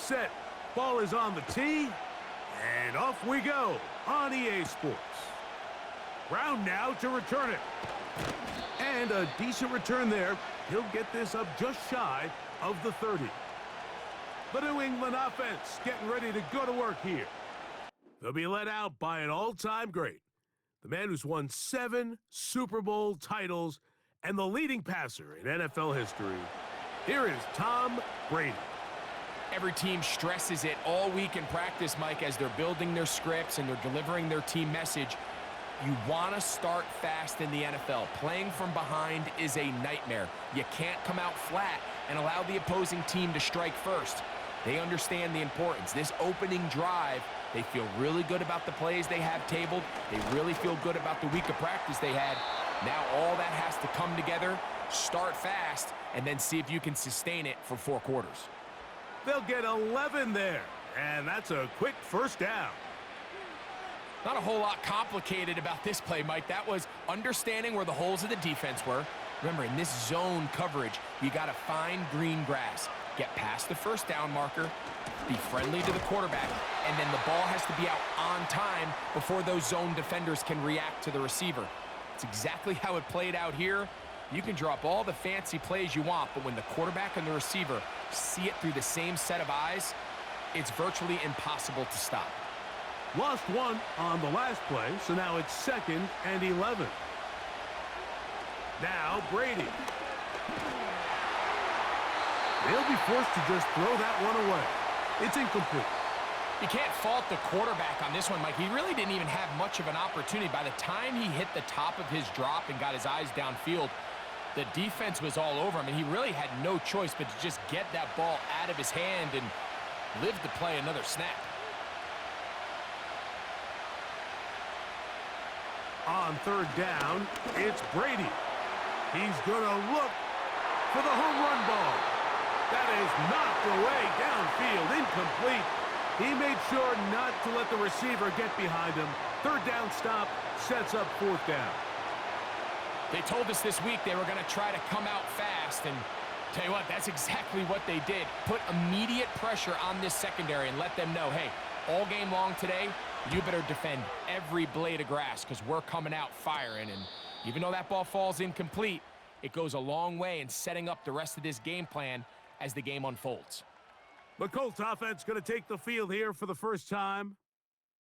set. Ball is on the tee, and off we go on EA Sports. Brown now to return it. And a decent return there. He'll get this up just shy of the 30. The New England offense getting ready to go to work here. They'll be led out by an all-time great, the man who's won 7 Super Bowl titles and the leading passer in NFL history. Here is Tom Brady. Every team stresses it all week in practice, Mike, as they're building their scripts and they're delivering their team message. You want to start fast in the NFL. Playing from behind is a nightmare. You can't come out flat and allow the opposing team to strike first. They understand the importance. This opening drive, they feel really good about the plays they have tabled. They really feel good about the week of practice they had. Now all that has to come together, start fast, and then see if you can sustain it for 4 quarters. They'll get 11 there, and that's a quick first down. Not a whole lot complicated about this play, Mike. That was understanding where the holes of the defense were. Remember, in this zone coverage, you got to find green grass. Get past the first down marker, be friendly to the quarterback, and then the ball has to be out on time before those zone defenders can react to the receiver. It's exactly how it played out here. You can drop all the fancy plays you want, but when the quarterback and the receiver see it through the same set of eyes, it's virtually impossible to stop. Lost one on the last play, so now it's 2nd and 11. Now Brady. They'll be forced to just throw that one away. It's incomplete. You can't fault the quarterback on this one, Mike. He really didn't even have much of an opportunity. By the time he hit the top of his drop and got his eyes downfield, the defense was all over him, and he really had no choice but to just get that ball out of his hand and live to play another snap. On 3rd down, it's Brady. He's going to look for the home run ball. That is knocked away downfield, incomplete. He made sure not to let the receiver get behind him. 3rd down stop sets up 4th down. They told us this week they were going to try to come out fast, and tell you what, that's exactly what they did. Put immediate pressure on this secondary and let them know, hey, all game long today, you better defend every blade of grass because we're coming out firing. And even though that ball falls incomplete, it goes a long way in setting up the rest of this game plan as the game unfolds. The Colts offense going to take the field here for the first time.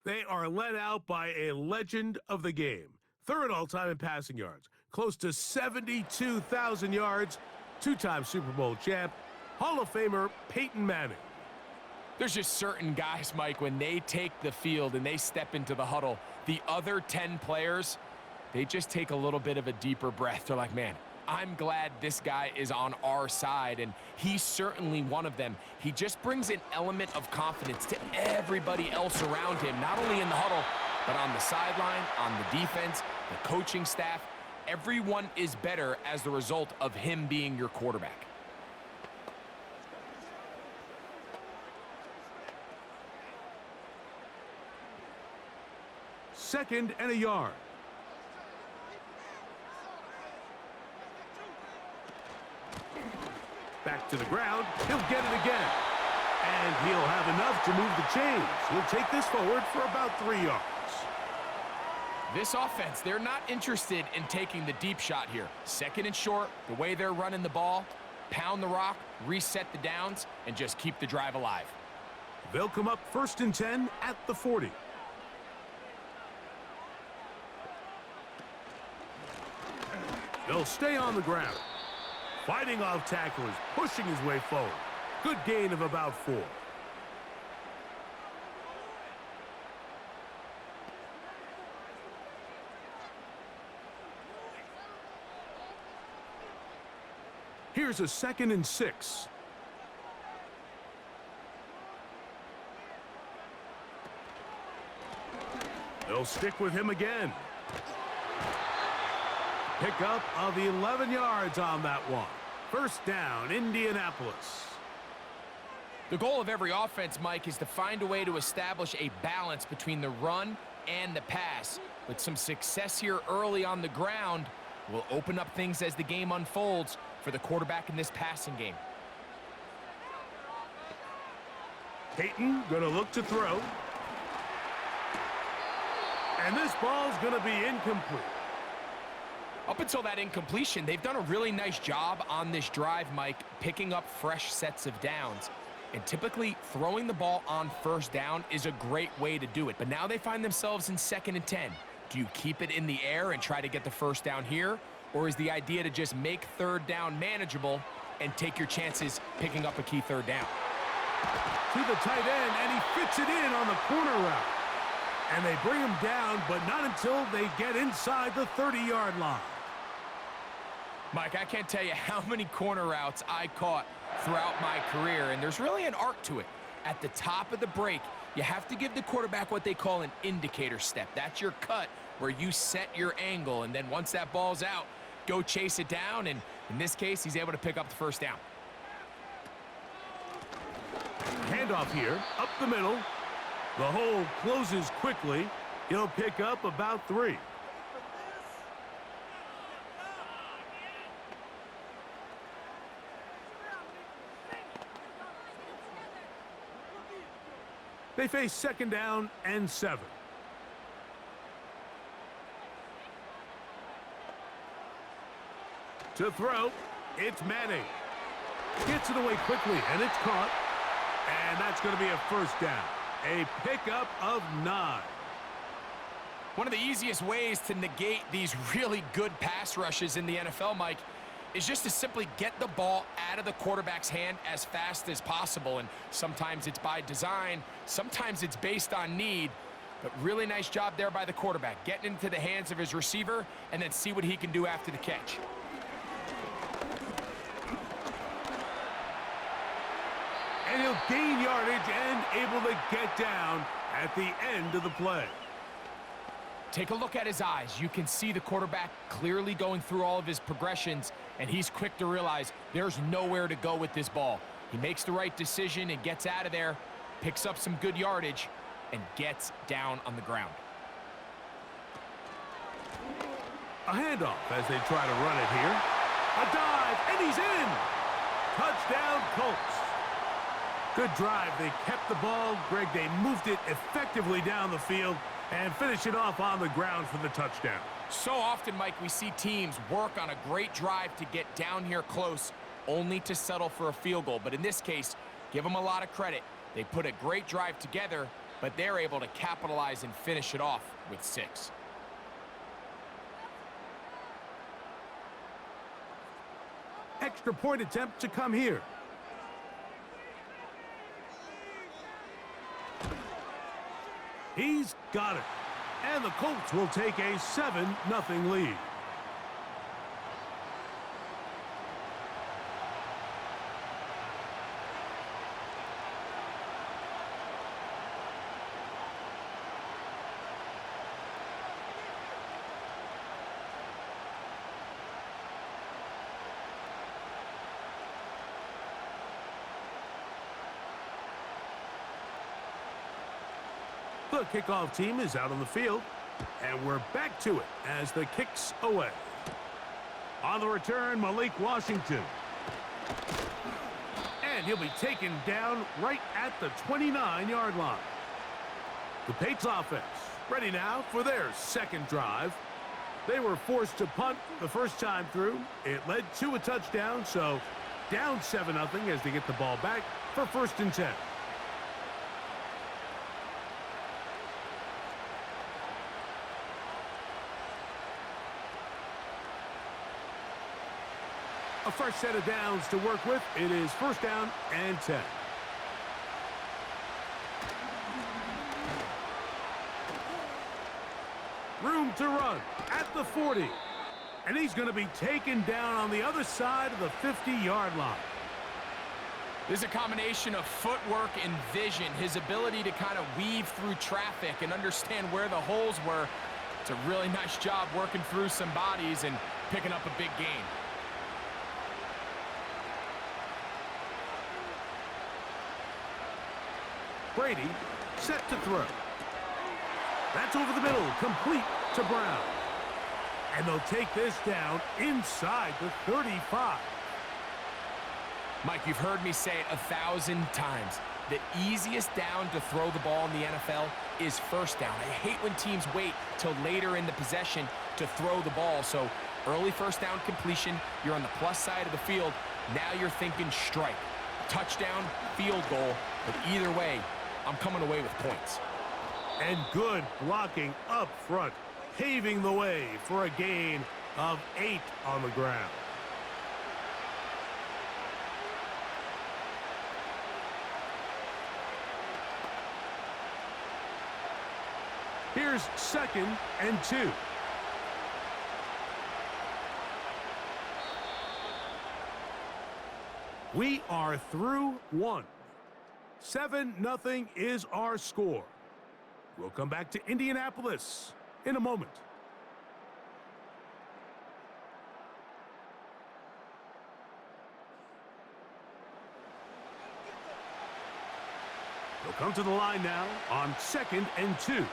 They are led out by a legend of the game. 3rd all-time in passing yards. Close to 72,000 yards. 2-time Super Bowl champ. Hall of Famer Peyton Manning. There's just certain guys, Mike, when they take the field and they step into the huddle, the other 10 players, they just take a little bit of a deeper breath. They're like, man, I'm glad this guy is on our side, and he's certainly one of them. He just brings an element of confidence to everybody else around him, not only in the huddle, but on the sideline, on the defense, the coaching staff. Everyone is better as the result of him being your quarterback. Second and a yard. Back to the ground. He'll get it again. And he'll have enough to move the chains. He'll take this forward for about 3 yards. This offense, they're not interested in taking the deep shot here. 2nd and short, the way they're running the ball, pound the rock, reset the downs, and just keep the drive alive. They'll come up 1st and 10 at the 40. They'll stay on the ground. Fighting off tacklers, pushing his way forward. Good gain of about 4. Here's a 2nd and 6. They'll stick with him again. Pickup of 11 yards on that one. 1st down, Indianapolis. The goal of every offense, Mike, is to find a way to establish a balance between the run and the pass. With some success here early on the ground, will open up things as the game unfolds for the quarterback in this passing game. Peyton going to look to throw. And this ball's going to be incomplete. Up until that incompletion, they've done a really nice job on this drive, Mike, picking up fresh sets of downs. And typically, throwing the ball on first down is a great way to do it. But now they find themselves in 2nd and 10. Do you keep it in the air and try to get the first down here? Or is the idea to just make 3rd down manageable and take your chances picking up a key 3rd down? To the tight end, and he fits it in on the corner route. And they bring him down, but not until they get inside the 30-yard line. Mike, I can't tell you how many corner routes I caught throughout my career, and there's really an art to it. At the top of the break, you have to give the quarterback what they call an indicator step. That's your cut where you set your angle, and then once that ball's out, go chase it down, and in this case, he's able to pick up the first down. Handoff here, up the middle. The hole closes quickly. He'll pick up about 3. They face 2nd down and 7. To throw, it's Manning. Gets it away quickly, and it's caught. And that's going to be a first down. A pickup of 9. One of the easiest ways to negate these really good pass rushes in the NFL, Mike, is just to simply get the ball out of the quarterback's hand as fast as possible. And sometimes it's by design, sometimes it's based on need. But really nice job there by the quarterback, getting into the hands of his receiver and then see what he can do after the catch. And he'll gain yardage and able to get down at the end of the play. Take a look at his eyes. You can see the quarterback clearly going through all of his progressions, and he's quick to realize there's nowhere to go with this ball. He makes the right decision and gets out of there, picks up some good yardage, and gets down on the ground. A handoff as they try to run it here. A dive, and he's in! Touchdown, Colts. Good drive. They kept the ball. Greg, they moved it effectively down the field and finish it off on the ground for the touchdown. So often, Mike, we see teams work on a great drive to get down here close, only to settle for a field goal. But in this case, give them a lot of credit. They put a great drive together, but they're able to capitalize and finish it off with 6. Extra point attempt to come here. He's got it. And the Colts will take a 7-0 lead. The kickoff team is out on the field, and we're back to it as the kick's away. On the return, Malik Washington. And he'll be taken down right at the 29-yard line. The Patriots offense ready now for their second drive. They were forced to punt the first time through. It led to a touchdown, so down 7-0 as they get the ball back for 1st and 10. A fresh set of downs to work with. It is 1st down and 10. Room to run at the 40. And he's going to be taken down on the other side of the 50-yard line. There's a combination of footwork and vision, his ability to kind of weave through traffic and understand where the holes were. It's a really nice job working through some bodies and picking up a big gain. Brady set to throw. That's over the middle, complete to Brown. And they'll take this down inside the 35. Mike, you've heard me say it 1,000 times. The easiest down to throw the ball in the NFL is first down. I hate when teams wait till later in the possession to throw the ball. So early first down completion, you're on the plus side of the field. Now you're thinking strike, touchdown, field goal. But either way, I'm coming away with points. And good blocking up front, paving the way for a gain of 8 on the ground. Here's 2nd and 2. We are through 1. 7-0 is our score. We'll come back to Indianapolis in a moment. They'll come to the line now on 2nd and 2.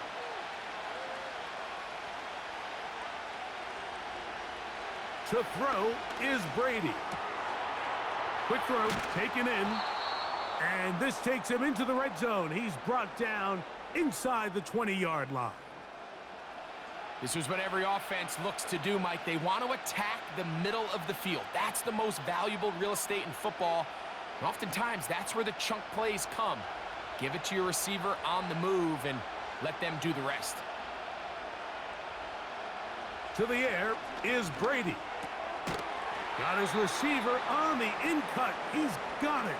To throw is Brady. Quick throw, taken in. And this takes him into the red zone. He's brought down inside the 20-yard line. This is what every offense looks to do, Mike. They want to attack the middle of the field. That's the most valuable real estate in football. And oftentimes, that's where the chunk plays come. Give it to your receiver on the move and let them do the rest. To the air is Brady. Got his receiver on the in-cut. He's got it.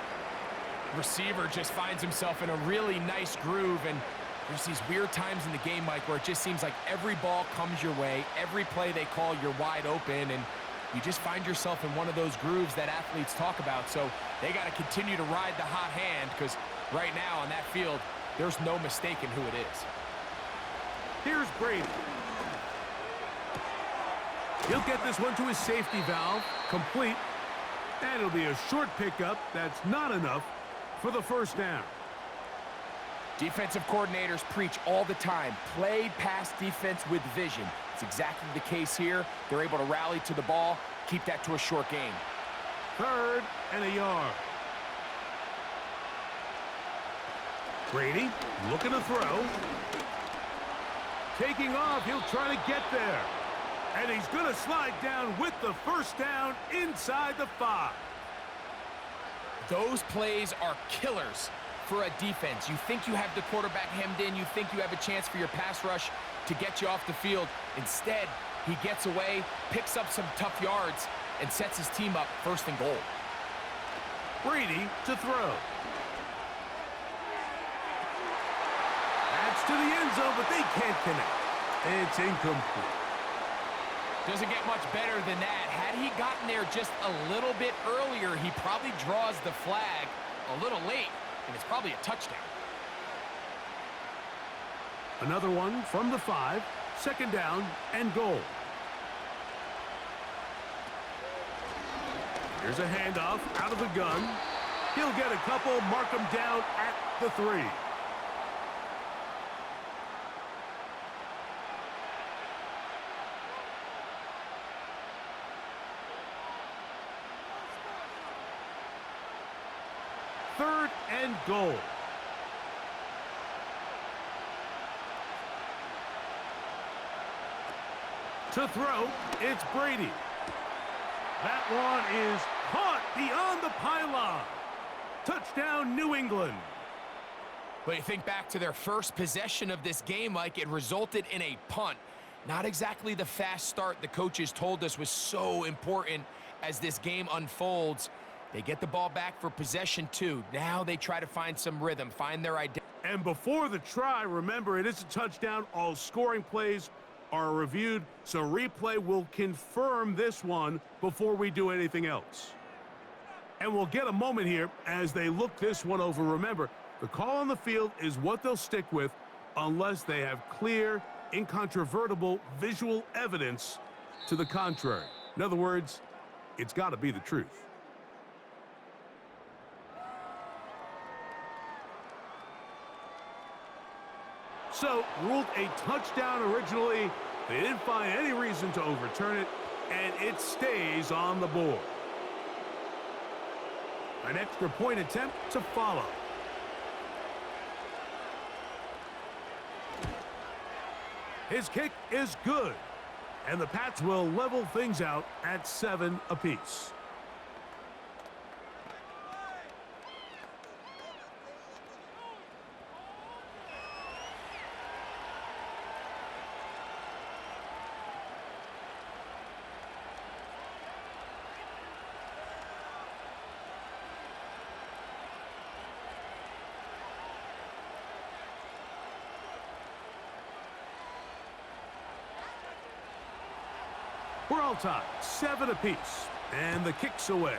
Receiver just finds himself in a really nice groove, and there's these weird times in the game, Mike, where it just seems like every ball comes your way, every play they call, you're wide open, and you just find yourself in one of those grooves that athletes talk about. So they got to continue to ride the hot hand, because right now on that field, there's no mistaking who it is. Here's Brady. He'll get this one to his safety valve, complete, and it'll be a short pickup. That's not enough for the first down. Defensive coordinators preach all the time, play pass defense with vision. It's exactly the case here. They're able to rally to the ball, keep that to a short gain. 3rd and a yard. Brady looking to throw. Taking off, he'll try to get there. And he's going to slide down with the first down inside the 5. Those plays are killers for a defense. You think you have the quarterback hemmed in. You think you have a chance for your pass rush to get you off the field. Instead, he gets away, picks up some tough yards, and sets his team up 1st and goal. Brady to throw. That's to the end zone, but they can't connect. It's incomplete. Doesn't get much better than that. Had he gotten there just a little bit earlier, he probably draws the flag a little late, and it's probably a touchdown. Another one from the 5, 2nd down and goal. Here's a handoff out of the gun. He'll get a couple, mark him down at the 3. Third and goal. To throw, it's Brady. That one is caught beyond the pylon. Touchdown, New England. But you think back to their first possession of this game, Mike, it resulted in a punt. Not exactly the fast start the coaches told us was so important as this game unfolds. They get the ball back for possession 2. Now they try to find some rhythm, find their identity. And before the try, remember, it is a touchdown. All scoring plays are reviewed, so replay will confirm this one before we do anything else. And we'll get a moment here as they look this one over. Remember, the call on the field is what they'll stick with unless they have clear, incontrovertible visual evidence to the contrary. In other words, it's got to be the truth. So, ruled a touchdown originally. They didn't find any reason to overturn it, and it stays on the board. An extra point attempt to follow. His kick is good. And the Pats will level things out at 7 apiece. We're all tied, 7 apiece, and the kick's away.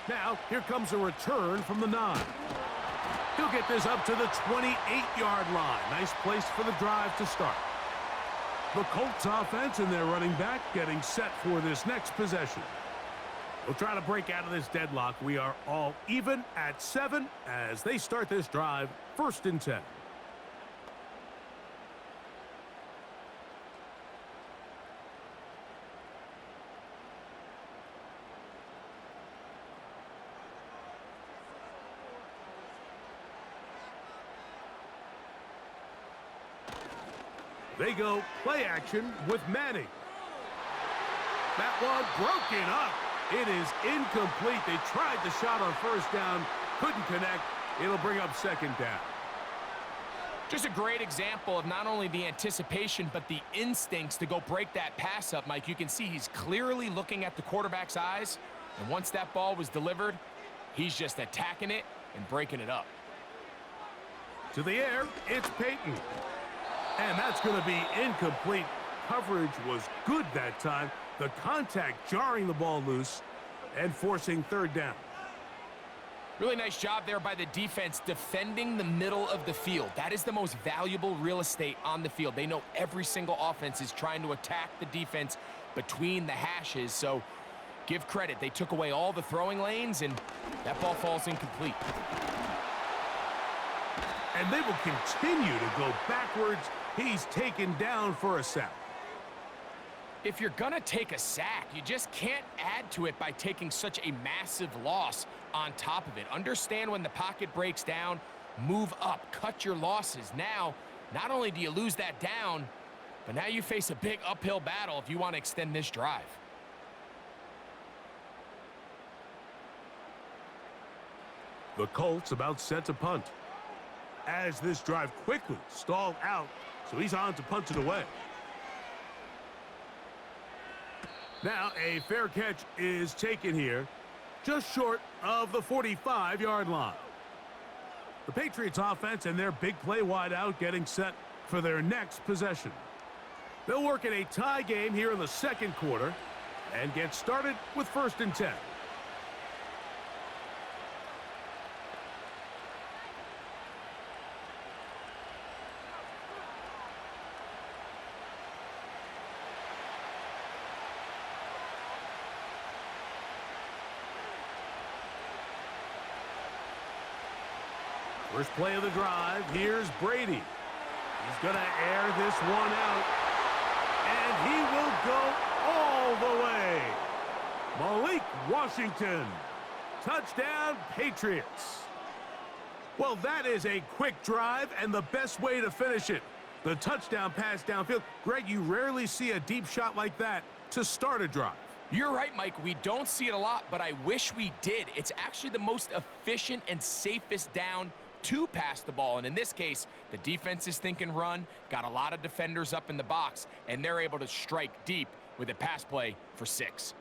Now, here comes a return from the 9. He'll get this up to the 28-yard line. Nice place for the drive to start. The Colts offense and their running back getting set for this next possession. We'll try to break out of this deadlock. We are all even at 7 as they start this drive, 1st and 10. They go play action with Manning. That one broken up. It is incomplete. They tried the shot on 1st down, couldn't connect. It'll bring up 2nd down. Just a great example of not only the anticipation, but the instincts to go break that pass up, Mike. You can see he's clearly looking at the quarterback's eyes, and once that ball was delivered, he's just attacking it and breaking it up. To the air, it's Peyton. And that's going to be incomplete. Coverage was good that time. The contact jarring the ball loose and forcing 3rd down. Really nice job there by the defense defending the middle of the field. That is the most valuable real estate on the field. They know every single offense is trying to attack the defense between the hashes. So give credit. They took away all the throwing lanes, and that ball falls incomplete. And they will continue to go backwards. He's taken down for a sack. If you're going to take a sack, you just can't add to it by taking such a massive loss on top of it. Understand when the pocket breaks down, move up, cut your losses. Now, not only do you lose that down, but now you face a big uphill battle if you want to extend this drive. The Colts about set to punt. As this drive quickly stalled out, so he's on to punt it away. Now a fair catch is taken here, just short of the 45-yard line. The Patriots offense and their big play wide out getting set for their next possession. They'll work in a tie game here in the 2nd quarter and get started with 1st and 10. First play of the drive, here's Brady. He's going to air this one out, and he will go all the way. Malik Washington, touchdown Patriots. Well, that is a quick drive and the best way to finish it. The touchdown pass downfield. Greg, you rarely see a deep shot like that to start a drive. You're right, Mike. We don't see it a lot, but I wish we did. It's actually the most efficient and safest down to pass the ball. And in this case, the defense is thinking run, got a lot of defenders up in the box, and they're able to strike deep with a pass play for 6.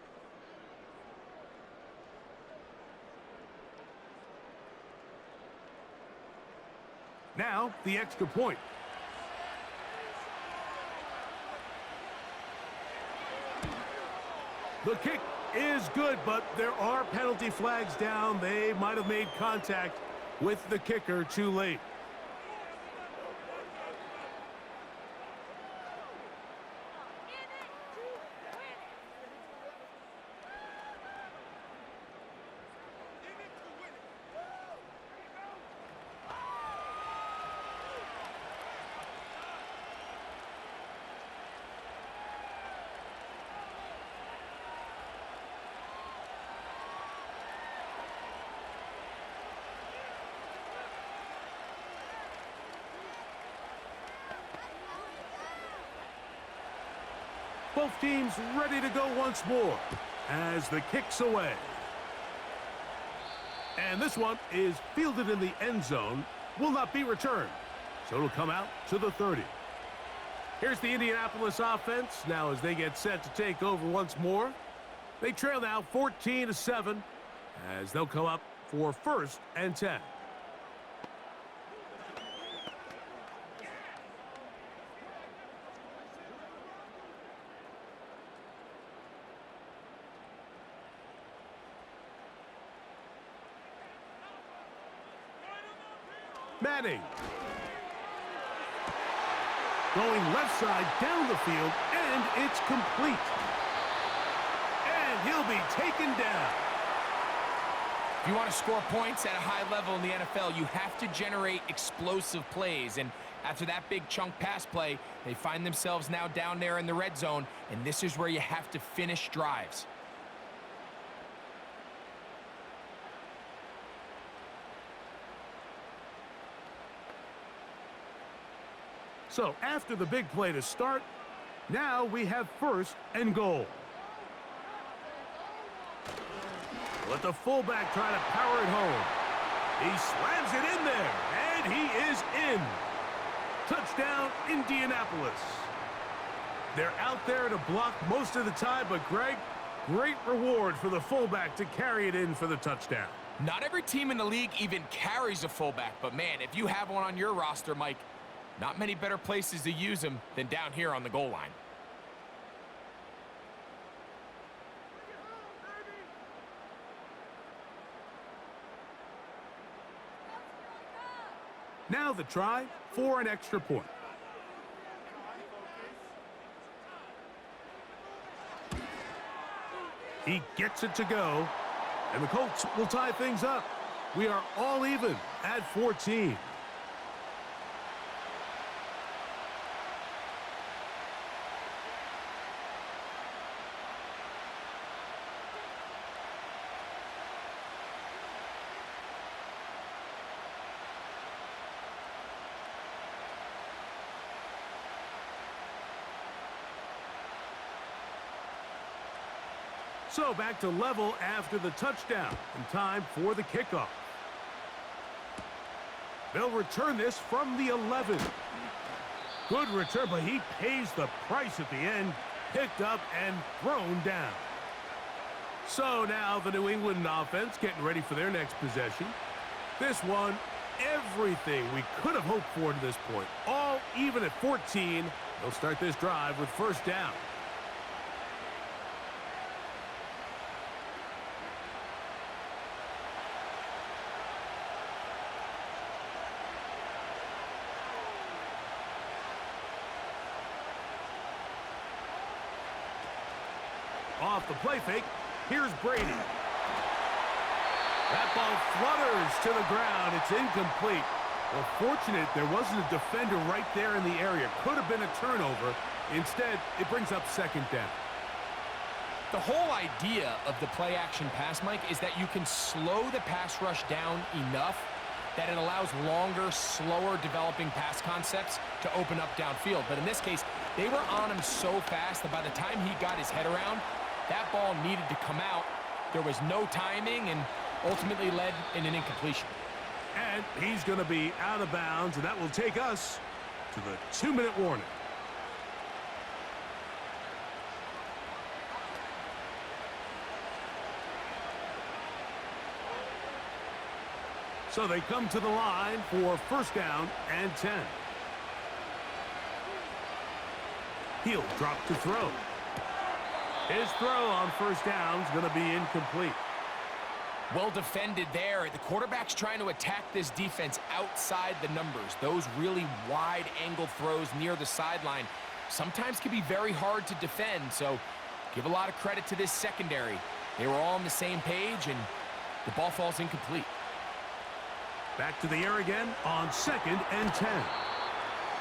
Now, the extra point. The kick is good, but there are penalty flags down. They might have made contact with the kicker too late. Both teams ready to go once more as the kick's away. And this one is fielded in the end zone, will not be returned. So it'll come out to the 30. Here's the Indianapolis offense now as they get set to take over once more. They trail now 14-7 as they'll come up for 1st and 10. Madden. Going left side down the field, and it's complete. And he'll be taken down. If you want to score points at a high level in the NFL, you have to generate explosive plays. And after that big chunk pass play, they find themselves now down there in the red zone, and this is where you have to finish drives. So after the big play to start, now we have 1st and goal. Let the fullback try to power it home. He slams it in there, and he is in. Touchdown, Indianapolis. They're out there to block most of the time, but Greg, great reward for the fullback to carry it in for the touchdown. Not every team in the league even carries a fullback, but man, if you have one on your roster, Mike, not many better places to use him than down here on the goal line. Now the try for an extra point. He gets it to go, and the Colts will tie things up. We are all even at 14. So back to level after the touchdown, and time for the kickoff. They'll return this from the 11. Good return, but he pays the price at the end. Picked up and thrown down. So now the New England offense getting ready for their next possession. This one, everything we could have hoped for to this point. All even at 14. They'll start this drive with 1st down. Off the play fake, here's Brady. That ball flutters to the ground. It's incomplete. Well, fortunate there wasn't a defender right there in the area. Could have been a turnover. Instead, it brings up 2nd down. The whole idea of the play-action pass, Mike, is that you can slow the pass rush down enough that it allows longer, slower developing pass concepts to open up downfield. But in this case, they were on him so fast that by the time he got his head around, that ball needed to come out. There was no timing and ultimately led in an incompletion. And he's going to be out of bounds, and that will take us to the 2-minute warning. So they come to the line for 1st down and 10. He'll drop to throw. His throw on 1st down is going to be incomplete. Well defended there. The quarterback's trying to attack this defense outside the numbers. Those really wide angle throws near the sideline sometimes can be very hard to defend. So give a lot of credit to this secondary. They were all on the same page, and the ball falls incomplete. Back to the air again on 2nd and 10.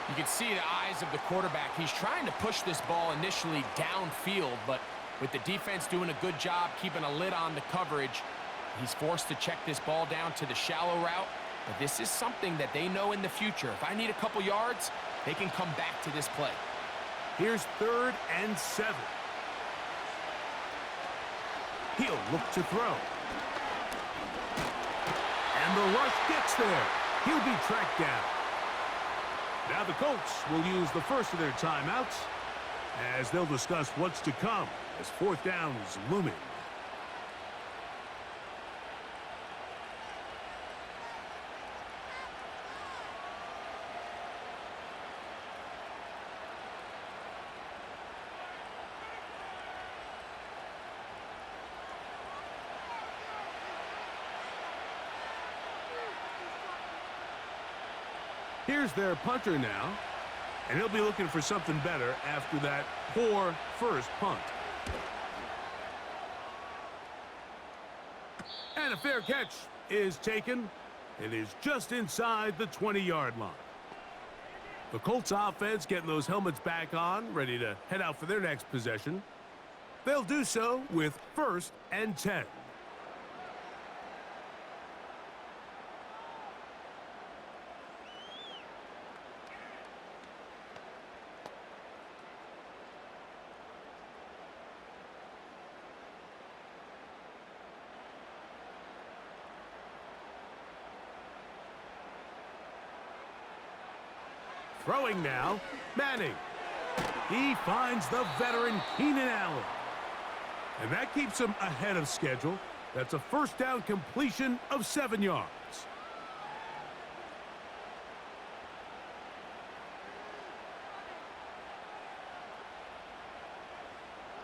You can see the eyes of the quarterback. He's trying to push this ball initially downfield, but with the defense doing a good job keeping a lid on the coverage, he's forced to check this ball down to the shallow route. But this is something that they know in the future. If I need a couple yards, they can come back to this play. Here's 3rd and 7. He'll look to throw. And the rush gets there. He'll be tracked down. Now the Colts will use the first of their timeouts as they'll discuss what's to come as 4th down is looming. Here's their punter now, and he'll be looking for something better after that poor first punt. And a fair catch is taken. It is just inside the 20-yard line. The Colts offense getting those helmets back on, ready to head out for their next possession. They'll do so with 1st and 10. Throwing now, Manning. He finds the veteran Keenan Allen. And that keeps him ahead of schedule. That's a 1st down completion of 7 yards.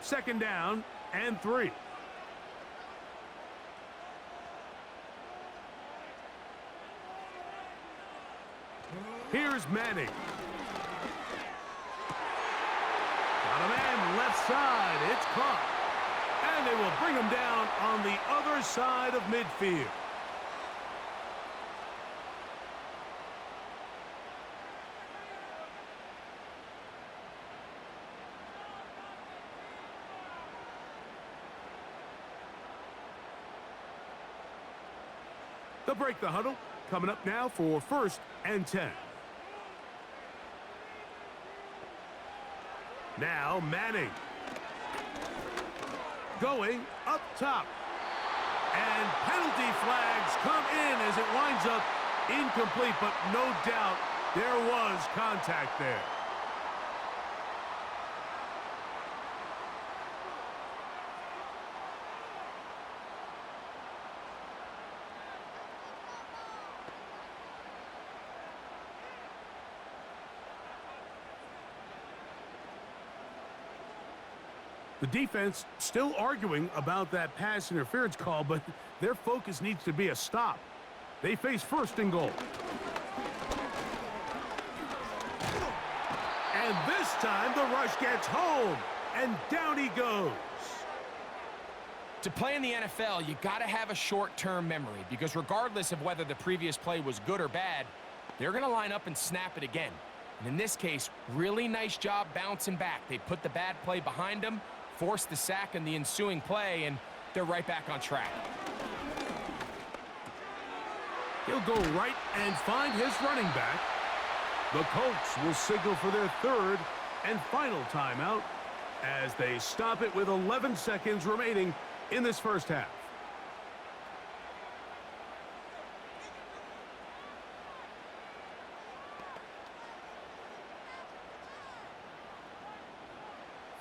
2nd down and 3. Here's Manning. Got a man left side. It's caught. And they will bring him down on the other side of midfield. They'll break the huddle. Coming up now for 1st and 10. Now Manning. Going up top. And penalty flags come in as it winds up incomplete, but no doubt there was contact there. The defense still arguing about that pass interference call, but their focus needs to be a stop. They face 1st and goal. And this time the rush gets home, and down he goes. To play in the NFL, you got to have a short-term memory because regardless of whether the previous play was good or bad, they're going to line up and snap it again. And in this case, really nice job bouncing back. They put the bad play behind them, forced the sack in the ensuing play, and they're right back on track. He'll go right and find his running back. The Colts will signal for their 3rd and final timeout as they stop it with 11 seconds remaining in this first half.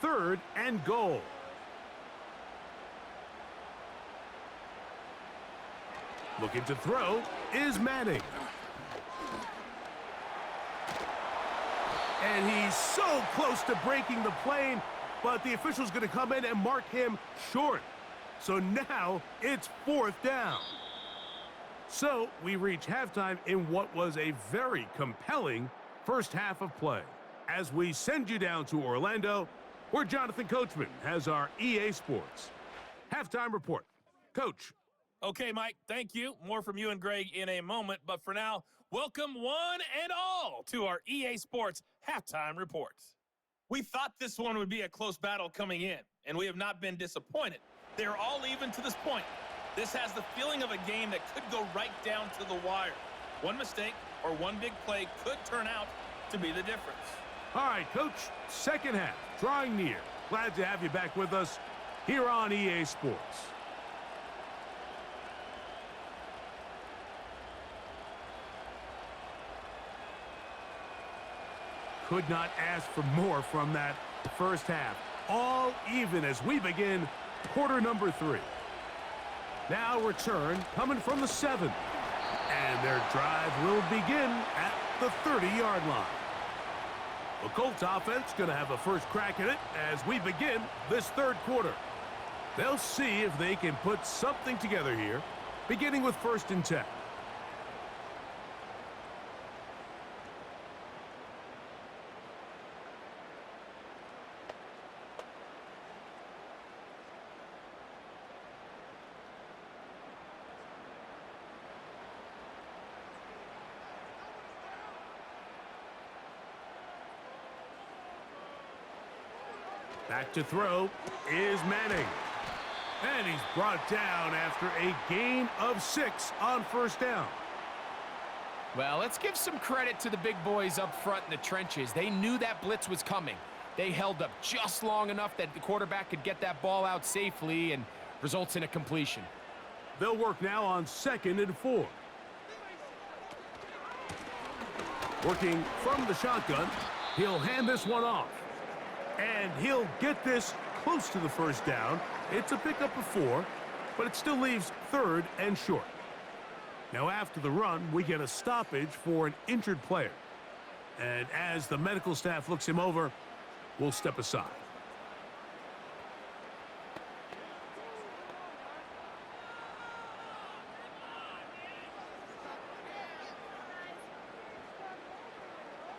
Third and goal. Looking to throw is Manning. And he's so close to breaking the plane, but the official's going to come in and mark him short. So now it's 4th down. So we reach halftime in what was a very compelling first half of play. As we send you down to Orlando, where Jonathan Coachman has our EA Sports halftime report. Coach. Okay, Mike, thank you. More from you and Greg in a moment. But for now, welcome one and all to our EA Sports halftime reports. We thought this one would be a close battle coming in, and we have not been disappointed. They're all even to this point. This has the feeling of a game that could go right down to the wire. One mistake or one big play could turn out to be the difference. All right, Coach, second half, drawing near. Glad to have you back with us here on EA Sports. Could not ask for more from that first half. All even as we begin quarter number 3. Now return coming from the 7. And their drive will begin at the 30-yard line. The Colts offense going to have a first crack at it as we begin this third quarter. They'll see if they can put something together here, beginning with 1st and 10. Back to throw is Manning. And he's brought down after a gain of 6 on 1st down. Well, let's give some credit to the big boys up front in the trenches. They knew that blitz was coming. They held up just long enough that the quarterback could get that ball out safely and results in a completion. They'll work now on 2nd and 4. Working from the shotgun, he'll hand this one off. And he'll get this close to the 1st down. It's a pickup of 4, but it still leaves 3rd and short. Now after the run, we get a stoppage for an injured player. And as the medical staff looks him over, we'll step aside.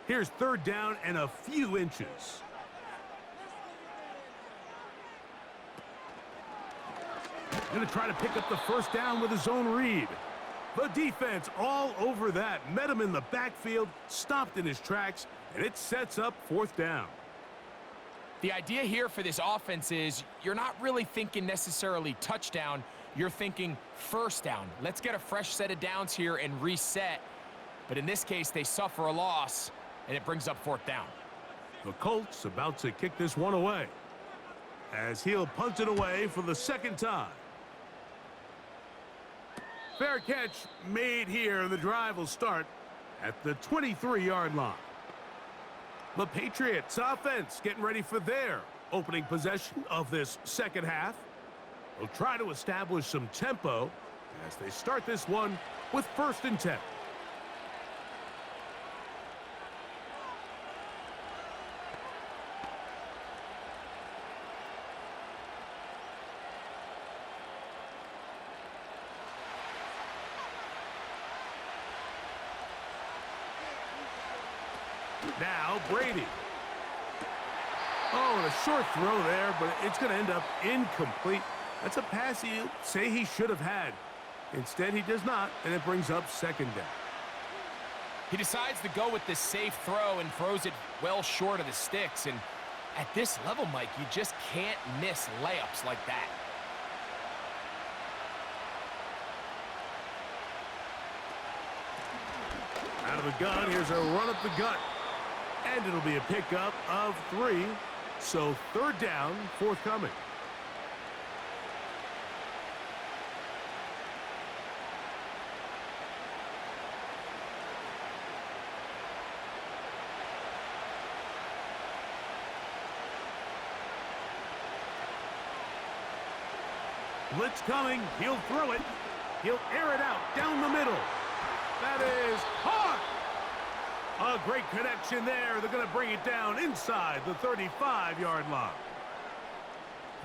Here's 3rd down and a few inches. Going to try to pick up the 1st down with his own read. The defense all over that. Met him in the backfield, stopped in his tracks, and it sets up 4th down. The idea here for this offense is you're not really thinking necessarily touchdown. You're thinking 1st down. Let's get a fresh set of downs here and reset. But in this case, they suffer a loss, and it brings up 4th down. The Colts about to kick this one away as he'll punt it away for the 2nd time. Fair catch made here, and the drive will start at the 23-yard line. The Patriots offense getting ready for their opening possession of this second half. They'll try to establish some tempo as they start this one with 1st and 10. Now Brady. Oh, and a short throw there, but it's going to end up incomplete. That's a pass he'll say he should have had. Instead, he does not, and it brings up 2nd down. He decides to go with this safe throw and throws it well short of the sticks. And at this level, Mike, you just can't miss layups like that. Out of the gun, here's a run up the gut. And it'll be a pickup of 3. So 3rd down, forthcoming. Blitz coming. He'll throw it. He'll air it out down the middle. That is caught. A great connection there. They're going to bring it down inside the 35-yard line.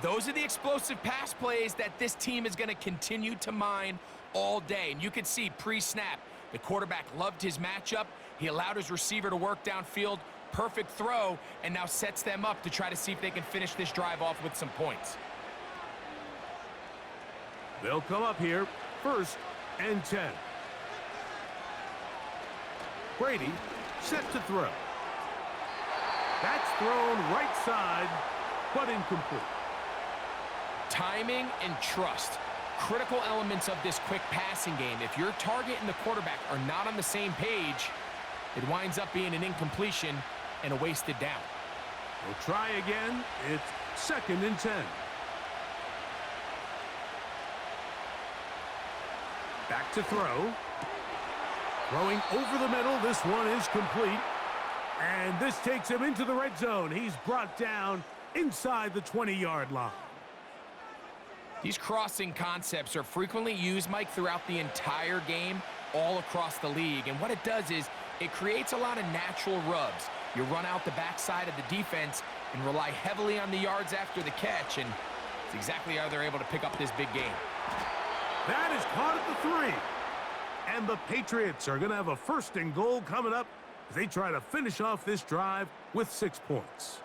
Those are the explosive pass plays that this team is going to continue to mine all day. And you can see pre-snap, the quarterback loved his matchup. He allowed his receiver to work downfield. Perfect throw, and now sets them up to try to see if they can finish this drive off with some points. They'll come up here, 1st and 10. Brady set to throw. That's thrown right side, but incomplete. Timing and trust, critical elements of this quick passing game. If your target and the quarterback are not on the same page, it winds up being an incompletion, and a wasted down. We'll try again. It's 2nd and 10. Back to throw. Throwing over the middle. This one is complete. And this takes him into the red zone. He's brought down inside the 20-yard line. These crossing concepts are frequently used, Mike, throughout the entire game, all across the league. And what it does is it creates a lot of natural rubs. You run out the backside of the defense and rely heavily on the yards after the catch, and it's exactly how they're able to pick up this big game. That is caught at the 3. And the Patriots are going to have a 1st and goal coming up as they try to finish off this drive with 6 points.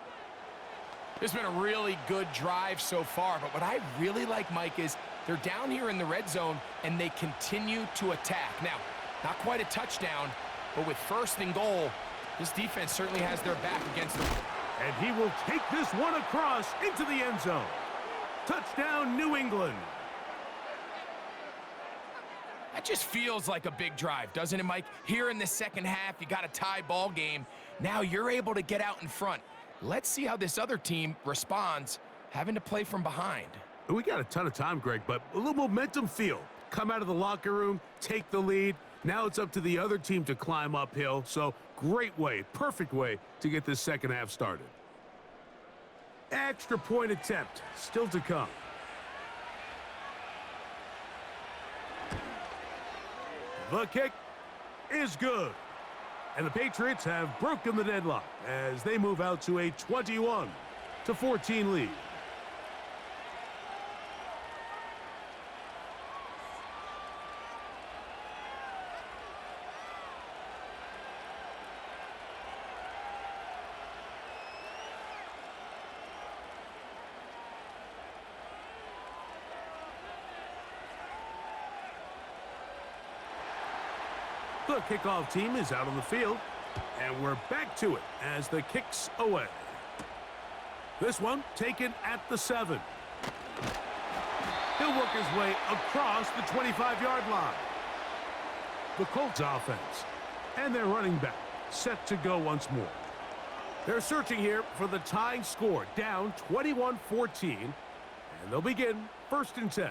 It's been a really good drive so far, but what I really like, Mike, is they're down here in the red zone, and they continue to attack. Now, not quite a touchdown, but with 1st and goal, this defense certainly has their back against them. And he will take this one across into the end zone. Touchdown, New England. That just feels like a big drive, doesn't it, Mike? Here in the second half, you got a tie ball game. Now you're able to get out in front. Let's see how this other team responds, having to play from behind. We got a ton of time, Greg, but a little momentum feel. Come out of the locker room, take the lead. Now it's up to the other team to climb uphill. So great way, perfect way to get this second half started. Extra point attempt still to come. The kick is good. And the Patriots have broken the deadlock as they move out to a 21-14 lead. The kickoff team is out on the field, and we're back to it as the kick's away. This one taken at the 7. He'll work his way across the 25-yard line. The Colts offense and their running back set to go once more. They're searching here for the tying score, down 21-14, and they'll begin 1st and 10.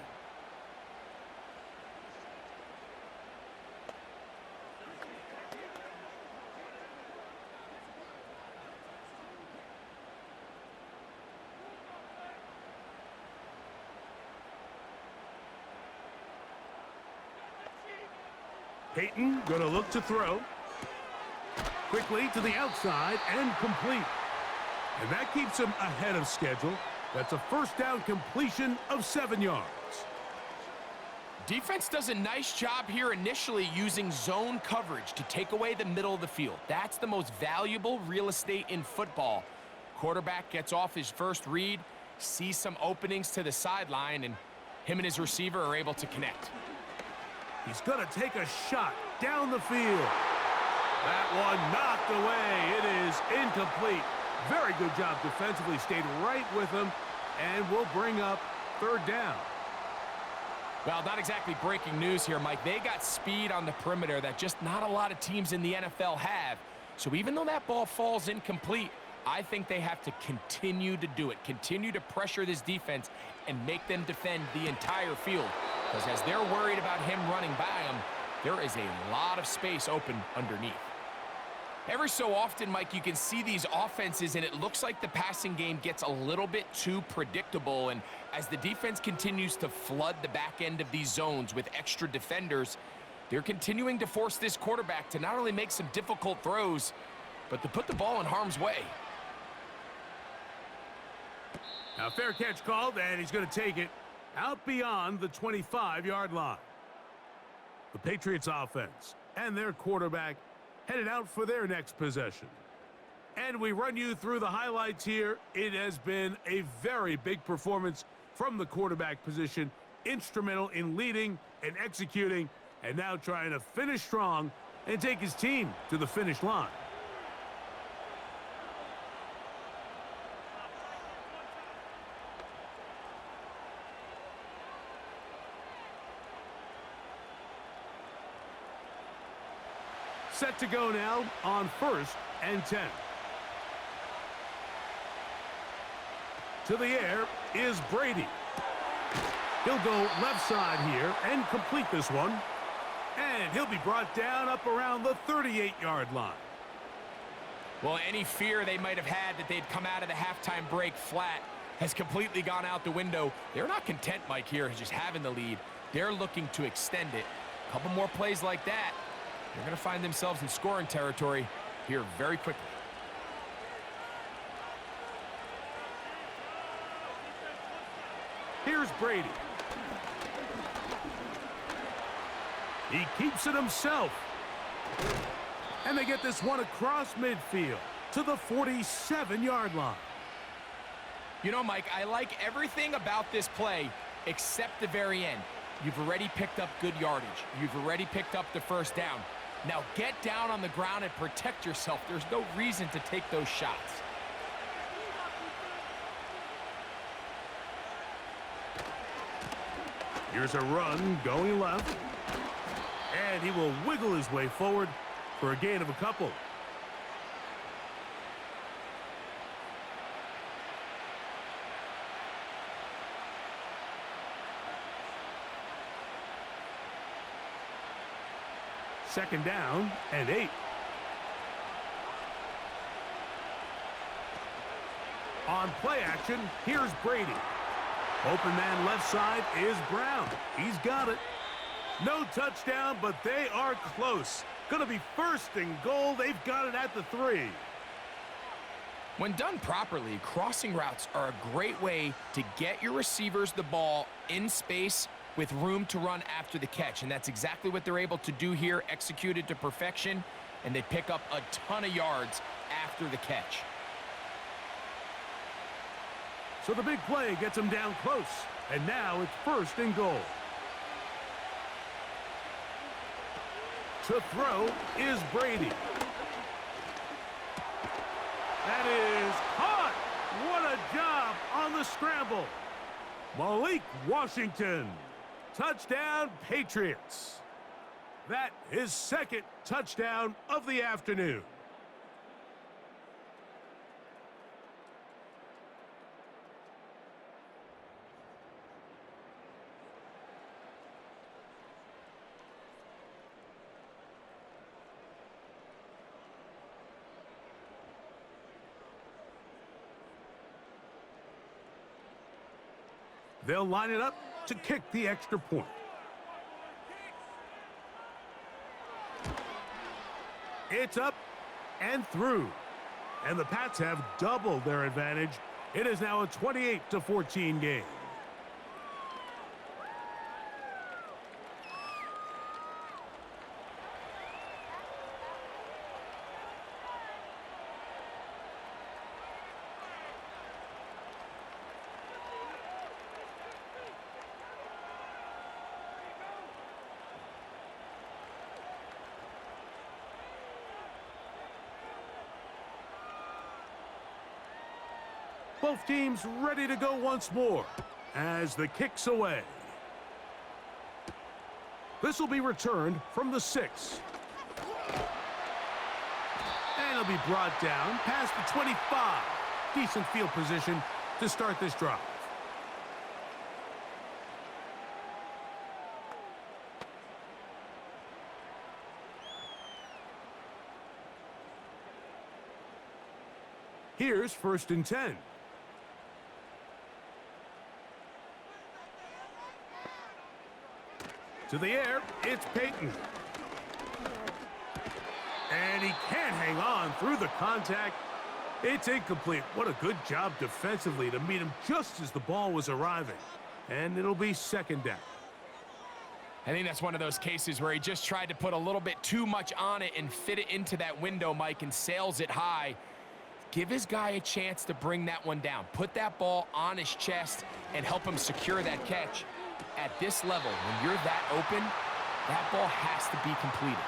Peyton going to look to throw. Quickly to the outside and complete. And that keeps him ahead of schedule. That's a 1st down completion of 7 yards. Defense does a nice job here initially using zone coverage to take away the middle of the field. That's the most valuable real estate in football. Quarterback gets off his first read, sees some openings to the sideline, and him and his receiver are able to connect. He's going to take a shot down the field. That one knocked away. It is incomplete. Very good job defensively. Stayed right with him and will bring up 3rd down. Well, not exactly breaking news here, Mike. They got speed on the perimeter that just not a lot of teams in the NFL have. So even though that ball falls incomplete, I think they have to continue to do it. Continue to pressure this defense and make them defend the entire field. Because as they're worried about him running by them, there is a lot of space open underneath. Every so often, Mike, you can see these offenses, and it looks like the passing game gets a little bit too predictable. And as the defense continues to flood the back end of these zones with extra defenders, they're continuing to force this quarterback to not only make some difficult throws, but to put the ball in harm's way. Now, fair catch called, and he's going to take it out beyond the 25-yard line. The Patriots offense and their quarterback headed out for their next possession. And we run you through the highlights here. It has been a very big performance from the quarterback position, instrumental in leading and executing, and now trying to finish strong and take his team to the finish line. Set to go now on 1st and 10. To the air is Brady. He'll go left side here and complete this one. And he'll be brought down up around the 38-yard line. Well, any fear they might have had that they'd come out of the halftime break flat has completely gone out the window. They're not content, Mike, here, just having the lead. They're looking to extend it. A couple more plays like that, they're going to find themselves in scoring territory here very quickly. Here's Brady. He keeps it himself. And they get this one across midfield to the 47-yard line. You know, Mike, I like everything about this play except the very end. You've already picked up good yardage. You've already picked up the first down. Now get down on the ground and protect yourself. There's no reason to take those shots. Here's a run going left. And he will wiggle his way forward for a gain of a couple. Second down and 8. On play action, here's Brady. Open man left side is Brown. He's got it. No touchdown, but they are close. Going to be first and goal. They've got it at the 3. When done properly, crossing routes are a great way to get your receivers the ball in space with room to run after the catch. And that's exactly what they're able to do here, executed to perfection, and they pick up a ton of yards after the catch. So the big play gets him down close. And now it's first and goal. To throw is Brady. That is caught. What a job on the scramble. Malik Washington. Touchdown, Patriots. That is second touchdown of the afternoon. They'll line it up to kick the extra point. It's up and through. And the Pats have doubled their advantage. It is now a 28-14 game. Both teams ready to go once more as the kick's away. This will be returned from the 6. And it'll be brought down past the 25. Decent field position to start this drive. Here's first and 10. To the air, it's Peyton. And he can't hang on through the contact. It's incomplete. What a good job defensively to meet him just as the ball was arriving. And it'll be second down. I think that's one of those cases where he just tried to put a little bit too much on it and fit it into that window, Mike, and sails it high. Give his guy a chance to bring that one down. Put that ball on his chest and help him secure that catch. At this level, when you're that open, that ball has to be completed.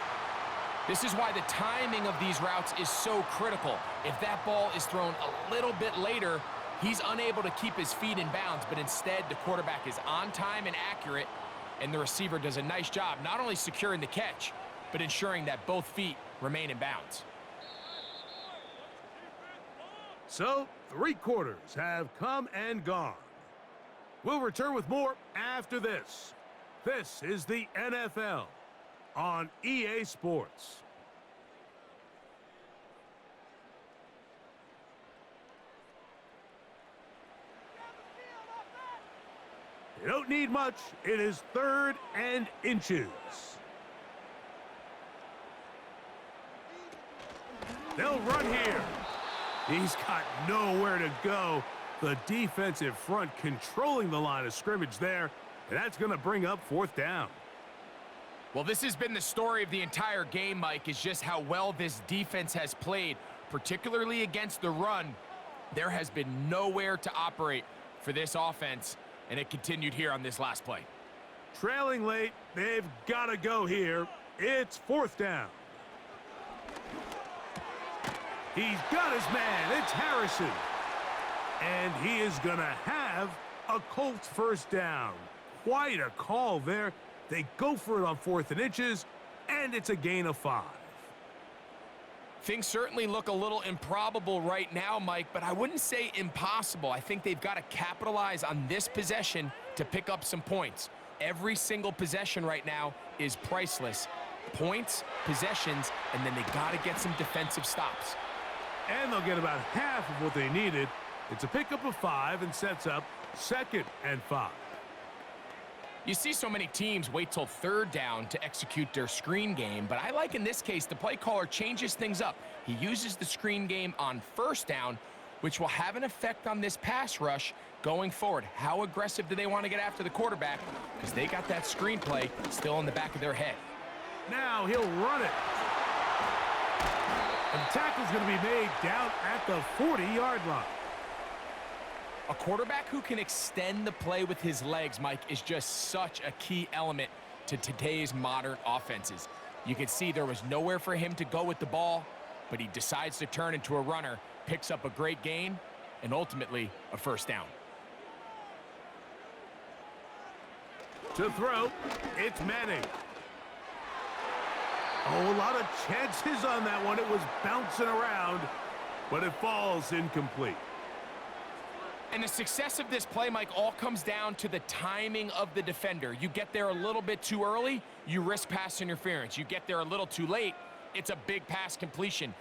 This is why the timing of these routes is so critical. If that ball is thrown a little bit later, he's unable to keep his feet in bounds, but instead the quarterback is on time and accurate, and the receiver does a nice job not only securing the catch, but ensuring that both feet remain in bounds. So, 3 quarters have come and gone. We'll return with more after this. This is the NFL on EA Sports. You don't need much. It is 3rd and inches. They'll run here. He's got nowhere to go. The defensive front controlling the line of scrimmage there. And that's going to bring up 4th down. Well, this has been the story of the entire game, Mike, is just how well this defense has played, particularly against the run. There has been nowhere to operate for this offense, and it continued here on this last play. Trailing late, they've got to go here. It's 4th down. He's got his man. It's Harrison. And he is going to have a Colts 1st down. Quite a call there. They go for it on 4th and inches, and it's a gain of 5. Things certainly look a little improbable right now, Mike, but I wouldn't say impossible. I think they've got to capitalize on this possession to pick up some points. Every single possession right now is priceless. Points, possessions, and then they got to get some defensive stops. And they'll get about half of what they needed. It's a pickup of 5 and sets up 2nd and 5. You see so many teams wait till 3rd down to execute their screen game, but I like in this case the play caller changes things up. He uses the screen game on 1st down, which will have an effect on this pass rush going forward. How aggressive do they want to get after the quarterback? Because they got that screen play still in the back of their head. Now he'll run it. And the tackle's going to be made down at the 40-yard line. A quarterback who can extend the play with his legs, Mike, is just such a key element to today's modern offenses. You can see there was nowhere for him to go with the ball, but he decides to turn into a runner, picks up a great gain, and ultimately a 1st down. To throw, it's Manning. Oh, a lot of chances on that one. It was bouncing around, but it falls incomplete. And the success of this play, Mike, all comes down to the timing of the defender. You get there a little bit too early, you risk pass interference. You get there a little too late, it's a big pass completion.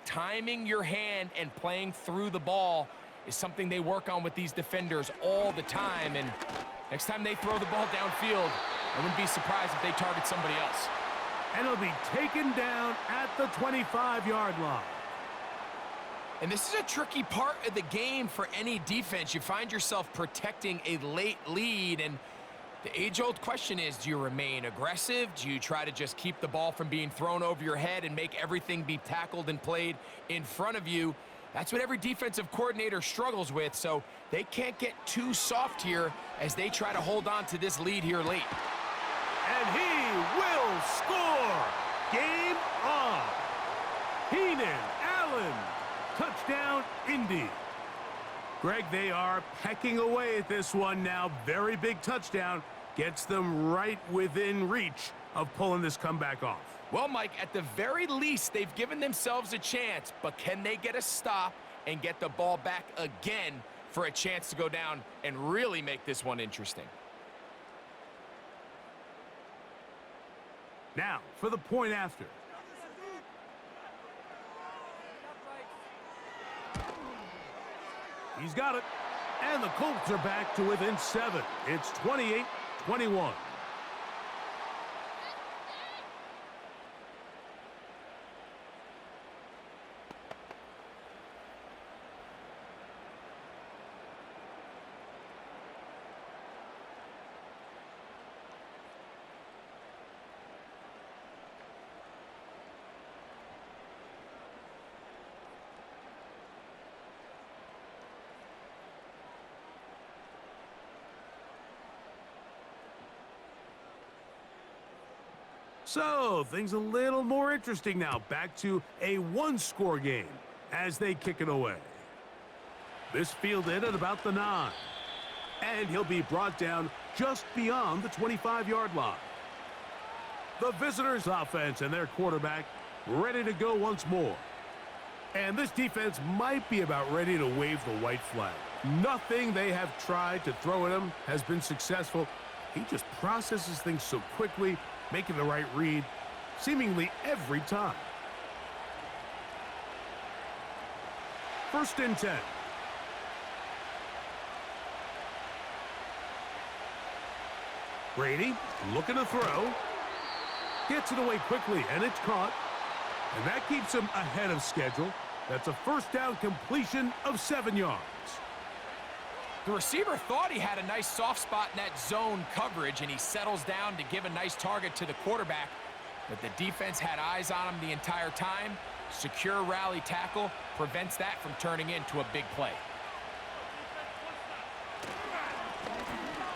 Timing your hand and playing through the ball is something they work on with these defenders all the time. And next time they throw the ball downfield, I wouldn't be surprised if they target somebody else. And it'll be taken down at the 25-yard line. And this is a tricky part of the game for any defense. You find yourself protecting a late lead, and the age-old question is, do you remain aggressive? Do you try to just keep the ball from being thrown over your head and make everything be tackled and played in front of you? That's what every defensive coordinator struggles with, so they can't get too soft here as they try to hold on to this lead here late. And he will score! Game on! Keenan Allen! Touchdown, Indy. Greg, they are pecking away at this one now. Very big touchdown. Gets them right within reach of pulling this comeback off. Well, Mike, at the very least, they've given themselves a chance, but can they get a stop and get the ball back again for a chance to go down and really make this one interesting? Now, for the point after. He's got it. And the Colts are back to within 7. It's 28-21. So, things a little more interesting now. Back to a one-score game as they kick it away. This fielded at about the 9. And he'll be brought down just beyond the 25-yard line. The visitors' offense and their quarterback ready to go once more. And this defense might be about ready to wave the white flag. Nothing they have tried to throw at him has been successful. He just processes things so quickly, making the right read, seemingly every time. 1st and 10. Brady looking to throw. Gets it away quickly, and it's caught. And that keeps him ahead of schedule. That's a 1st down completion of 7 yards. The receiver thought he had a nice soft spot in that zone coverage, and he settles down to give a nice target to the quarterback. But the defense had eyes on him the entire time. Secure rally tackle prevents that from turning into a big play.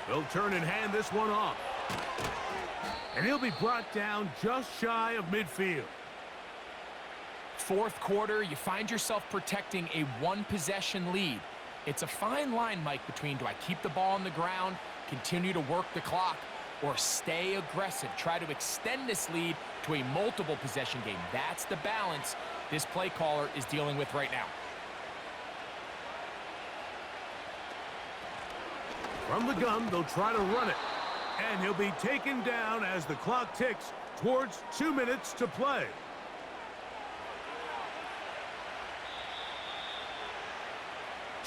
They'll turn and hand this one off. And he'll be brought down just shy of midfield. 4th quarter, you find yourself protecting a 1-possession lead. It's a fine line, Mike, between do I keep the ball on the ground, continue to work the clock, or stay aggressive, try to extend this lead to a multiple possession game. That's the balance this play caller is dealing with right now. From the gun, they'll try to run it. And he'll be taken down as the clock ticks towards 2 minutes to play.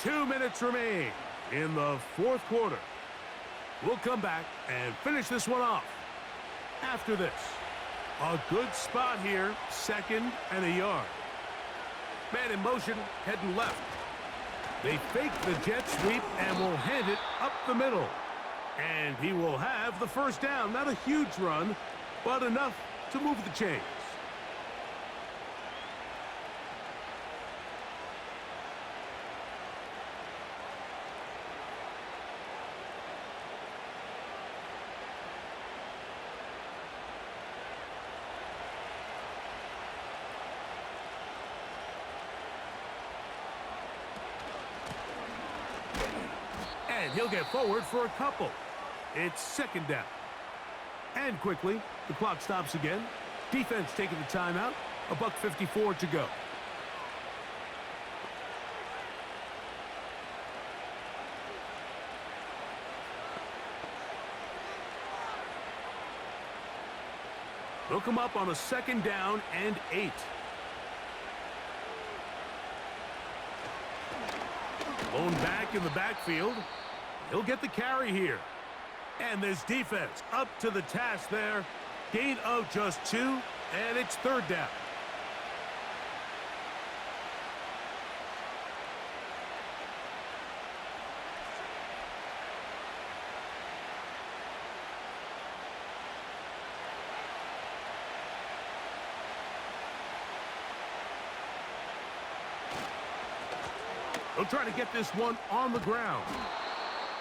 Two minutes remain in the 4th quarter. We'll come back and finish this one off after this. A good spot here, 2nd and a yard. Man in motion, heading left. They fake the jet sweep and will hand it up the middle. And he will have the 1st down. Not a huge run, but enough to move the chains. And he'll get forward for a couple. It's 2nd down. And quickly, the clock stops again. Defense taking the timeout. $1:54 to go. They'll come up on a 2nd down and 8. Blown back in the backfield. He'll get the carry here. And this defense up to the task there. Gain of just 2, and it's 3rd down. He'll try to get this one on the ground.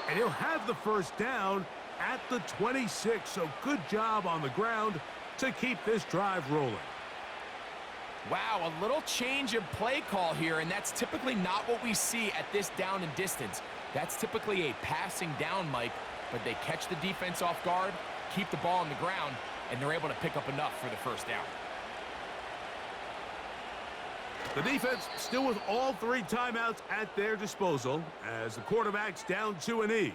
And he'll have the 1st down at the 26. So good job on the ground to keep this drive rolling. Wow, a little change of play call here, and that's typically not what we see at this down and distance. That's typically a passing down, Mike, but they catch the defense off guard, keep the ball on the ground, and they're able to pick up enough for the 1st down. The defense still with all 3 timeouts at their disposal as the quarterback's down to a knee.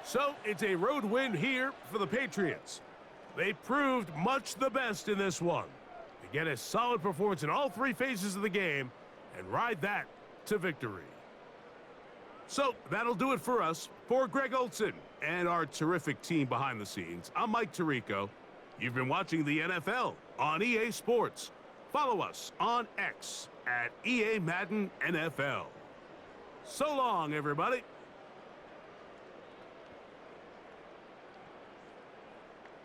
So it's a road win here for the Patriots. They proved much the best in this one. to get a solid performance in all three phases of the game and ride that to victory. So that'll do it for us. For Greg Olson and our terrific team behind the scenes, I'm Mike Tirico. You've been watching the NFL on EA Sports. Follow us on X at EA Madden NFL. So long, everybody.